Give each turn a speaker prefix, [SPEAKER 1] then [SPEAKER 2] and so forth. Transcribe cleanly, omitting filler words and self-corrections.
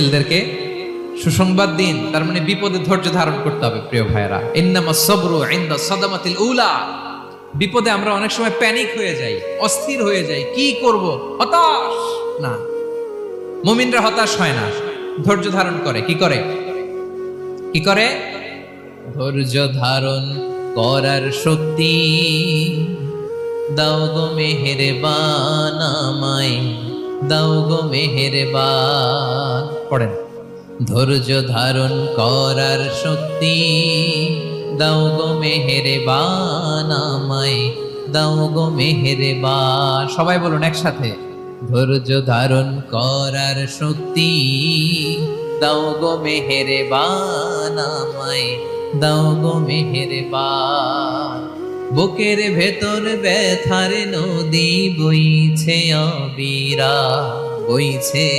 [SPEAKER 1] ছেলেদেরকে সুসংবাদ দিন, তার মানে বিপদে ধৈর্য ধারণ করতে হবে। প্রিয় ভাইরা, ইন্নামাস সাবরু ইনদা সাদামাতিল উলা। বিপদে আমরা অনেক সময় প্যানিক হয়ে যাই, অস্থির হয়ে যাই, কি করব, হতাশ। না, মুমিনরা হতাশ হয় না, ধৈর্য ধারণ করে। কি করে? কি করে? ধৈর্য ধারণ করার শক্তি দাও গো মেহেরবান আমায়, দাও গো মেহেরবান। পড়েন, ধৈর্য ধারণ করার শক্তি দাও গো মেহেরবান আমায়, দাও গো মেহেরবান। সবাই বলুন একসাথে, ধৈর্য ধারণ করার শক্তি দাও গো মেহেরবান আমায়, দাও গো মেহেরবান। বুকের ভেতর ব্যথার নদী বইছে অবিরা, বইছে